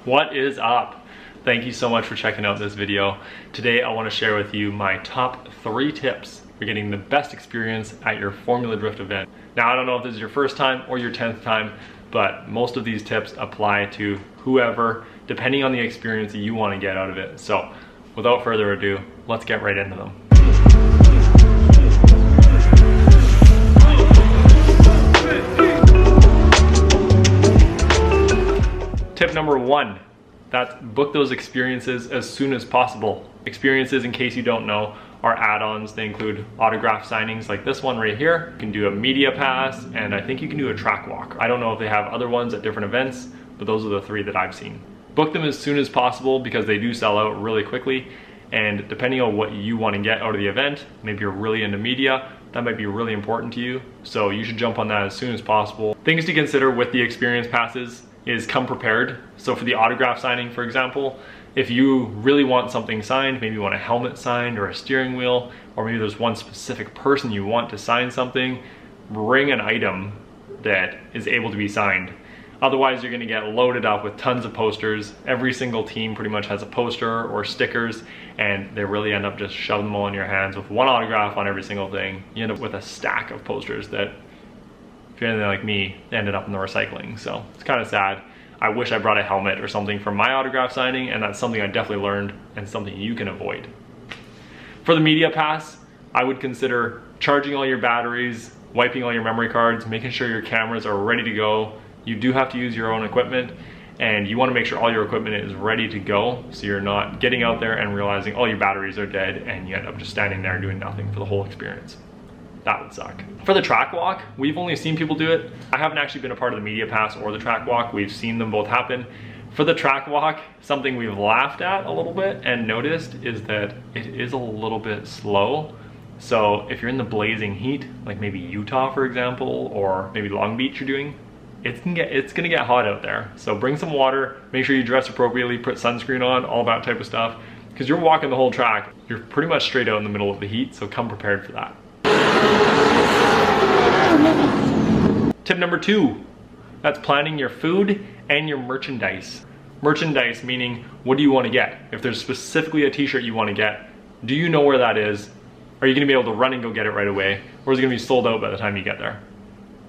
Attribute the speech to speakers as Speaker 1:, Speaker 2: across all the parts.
Speaker 1: What is up? Thank you so much for checking out this video. Today I want to share with you my top 3 tips for getting the best experience at your Formula Drift event. Now I don't know if this is your first time or your 10th time, but most of these tips apply to whoever, depending on the experience that you want to get out of it. So without further ado, let's get right into them. Tip number 1, that's book those experiences as soon as possible. Experiences, in case you don't know, are add-ons. They include autograph signings like this one right here. You can do a media pass, and I think you can do a track walk. I don't know if they have other ones at different events, but those are the 3 that I've seen. Book them as soon as possible because they do sell out really quickly, and depending on what you want to get out of the event, maybe you're really into media, that might be really important to you, so you should jump on that as soon as possible. Things to consider with the experience passes is come prepared. So for the autograph signing, for example, if you really want something signed, maybe you want a helmet signed or a steering wheel, or maybe there's one specific person you want to sign something, bring an item that is able to be signed. Otherwise, you're gonna get loaded up with tons of posters. Every single team pretty much has a poster or stickers, and they really end up just shoving them all in your hands with one autograph on every single thing. You end up with a stack of posters that, if you're anything like me, ended up in the recycling. So it's kind of sad. I wish I brought a helmet or something for my autograph signing, and that's something I definitely learned and something you can avoid. For the media pass, I would consider charging all your batteries, wiping all your memory cards, making sure your cameras are ready to go. You do have to use your own equipment, and you want to make sure all your equipment is ready to go, so you're not getting out there and realizing all your batteries are dead and you end up just standing there doing nothing for the whole experience. That would suck. For the track walk, we've only seen people do it. I haven't actually been a part of the media pass or the track walk. We've seen them both happen. For the track walk, something we've laughed at a little bit and noticed is that it is a little bit slow. So if you're in the blazing heat, like maybe Utah, for example, or maybe Long Beach you're doing, it's gonna get hot out there. So bring some water, make sure you dress appropriately, put sunscreen on, all that type of stuff, because you're walking the whole track. You're pretty much straight out in the middle of the heat, so come prepared for that. Tip number 2, that's planning your food and your merchandise. Merchandise meaning, what do you want to get? If there's specifically a t-shirt you want to get, do you know where that is? Are you going to be able to run and go get it right away? Or is it going to be sold out by the time you get there?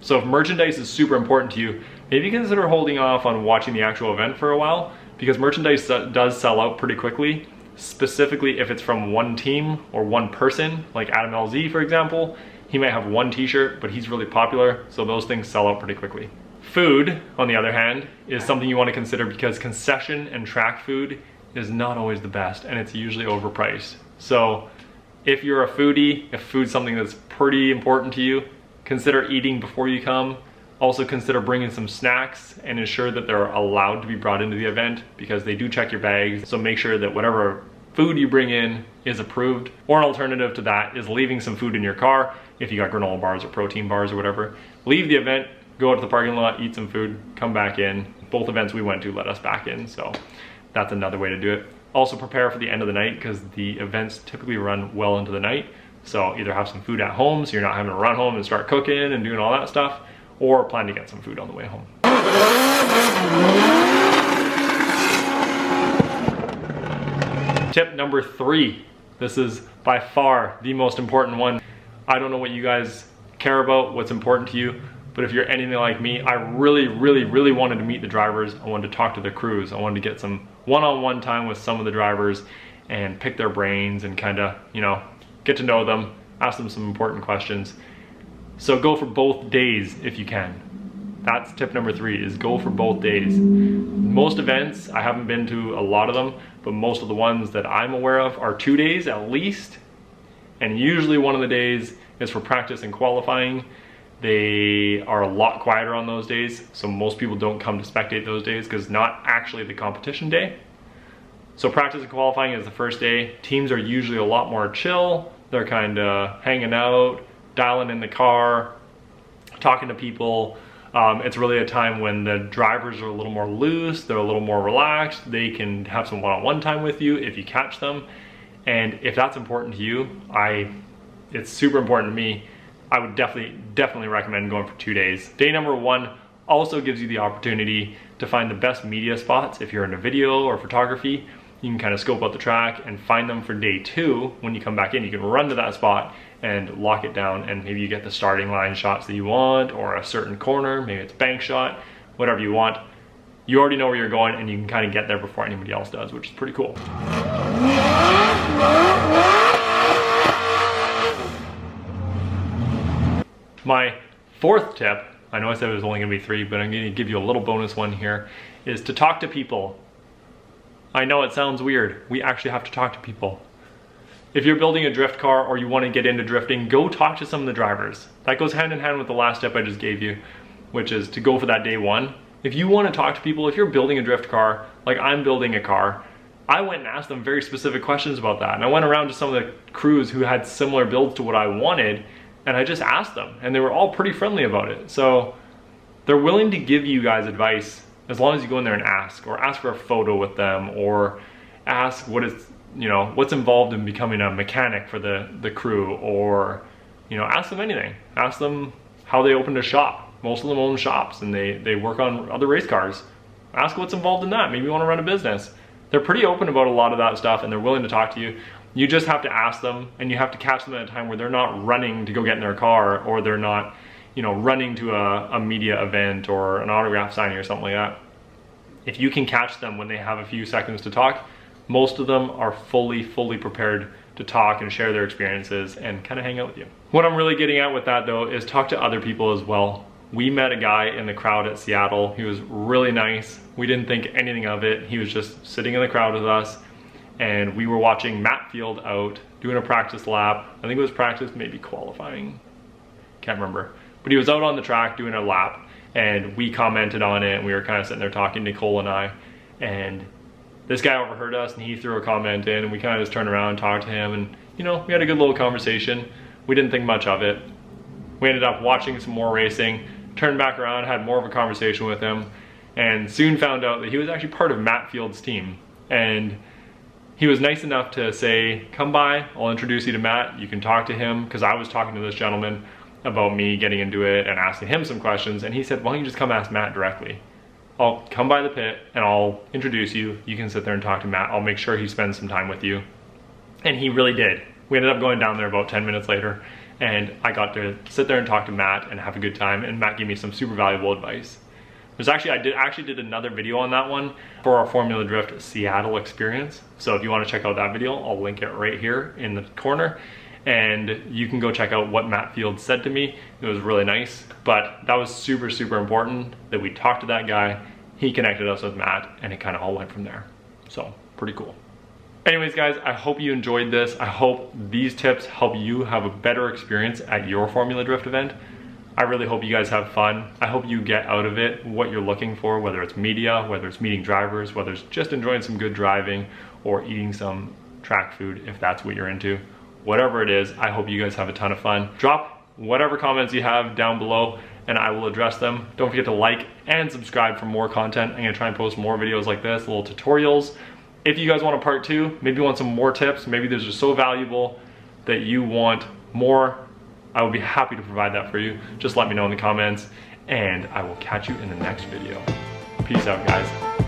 Speaker 1: So if merchandise is super important to you, maybe consider holding off on watching the actual event for a while, because merchandise does sell out pretty quickly. Specifically if it's from one team or one person, like Adam LZ for example, he might have one t-shirt, but he's really popular, so those things sell out pretty quickly. Food, on the other hand, is something you want to consider because concession and track food is not always the best, and it's usually overpriced. So if you're a foodie, if food's something that's pretty important to you, consider eating before you come. Also consider bringing some snacks and ensure that they're allowed to be brought into the event, because they do check your bags. So make sure that whatever food you bring in is approved. Or an alternative to that is leaving some food in your car. If you got granola bars or protein bars or whatever, leave the event, go out to the parking lot, eat some food, come back in. Both events we went to let us back in, so that's another way to do it. Also prepare for the end of the night, because the events typically run well into the night. So either have some food at home so you're not having to run home and start cooking and doing all that stuff, or plan to get some food on the way home. Tip number 3. This is by far the most important one. I don't know what you guys care about, what's important to you, but if you're anything like me, I really wanted to meet the drivers. I wanted to talk to the crews. I wanted to get some one-on-one time with some of the drivers and pick their brains and kind of, get to know them, ask them some important questions. So go for both days if you can. That's tip number 3, is go for both days. Most events, I haven't been to a lot of them, but most of the ones that I'm aware of are 2 days at least. And usually one of the days is for practice and qualifying. They are a lot quieter on those days, so most people don't come to spectate those days because it's not actually the competition day. So practice and qualifying is the first day. Teams are usually a lot more chill. They're kind of hanging out, dialing in the car, talking to people. It's really a time when the drivers are a little more loose, they're a little more relaxed, they can have some one-on-one time with you if you catch them. And if that's important to you, it's super important to me. I would definitely recommend going for 2 days. Day number 1 also gives you the opportunity to find the best media spots. If you're into video or photography, you can kind of scope out the track and find them for day 2. When you come back in, you can run to that spot and lock it down, and maybe you get the starting line shots that you want, or a certain corner, maybe it's bank shot, whatever you want. You already know where you're going, and you can kind of get there before anybody else does, which is pretty cool. My 4th tip, I know I said it was only gonna be 3, but I'm gonna give you a little bonus one here, is to talk to people. I know it sounds weird. We actually have to talk to people. If you're building a drift car or you want to get into drifting, go talk to some of the drivers. That goes hand in hand with the last tip I just gave you, which is to go for that day 1. If you want to talk to people, if you're building a drift car, like I'm building a car, I went and asked them very specific questions about that. And I went around to some of the crews who had similar builds to what I wanted, and I just asked them, and they were all pretty friendly about it. So they're willing to give you guys advice as long as you go in there and ask, or ask for a photo with them, or ask what is, you know, what's involved in becoming a mechanic for the crew, or, you know, ask them anything. Ask them how they opened a shop. Most of them own shops and they work on other race cars. Ask what's involved in that. Maybe you want to run a business. They're pretty open about a lot of that stuff, and they're willing to talk to you. You just have to ask them, and you have to catch them at a time where they're not running to go get in their car, or they're not, you know, running to a media event or an autograph signing or something like that. If you can catch them when they have a few seconds to talk, most of them are fully prepared to talk and share their experiences and kind of hang out with you. What I'm really getting at with that though is talk to other people as well. We met a guy in the crowd at Seattle. He was really nice. We didn't think anything of it. He was just sitting in the crowd with us, and we were watching Matt Field out doing a practice lap. I think it was practice, maybe qualifying, can't remember. But he was out on the track doing a lap, and we commented on it, and we were kind of sitting there talking, Nicole and I, and this guy overheard us, and he threw a comment in, and we kind of just turned around and talked to him, and you know, we had a good little conversation. We didn't think much of it. We ended up watching some more racing, turned back around, had more of a conversation with him, and soon found out that he was actually part of Matt Field's team. And he was nice enough to say, come by, I'll introduce you to Matt, you can talk to him, because I was talking to this gentleman about me getting into it and asking him some questions, and he said, why don't you just come ask Matt directly? I'll come by the pit and I'll introduce you. You can sit there and talk to Matt. I'll make sure he spends some time with you. And he really did. We ended up going down there about 10 minutes later, and I got to sit there and talk to Matt and have a good time, and Matt gave me some super valuable advice. There's actually, I did another video on that one for our Formula Drift Seattle experience. So if you want to check out that video, I'll link it right here in the corner. And you can go check out what Matt Field said to me. It was really nice, but that was super important that we talked to that guy. He connected us with Matt, and it kind of all went from there. So pretty cool. Anyways guys, I hope you enjoyed this. I hope these tips help you have a better experience at your Formula Drift event. I really hope you guys have fun. I hope you get out of it what you're looking for, whether it's media, whether it's meeting drivers, whether it's just enjoying some good driving or eating some track food if that's what you're into. Whatever it is, I hope you guys have a ton of fun. Drop whatever comments you have down below and I will address them. Don't forget to like and subscribe for more content. I'm gonna try and post more videos like this, little tutorials. If you guys want a part 2, maybe you want some more tips, maybe these are so valuable that you want more, I will be happy to provide that for you. Just let me know in the comments, and I will catch you in the next video. Peace out, guys.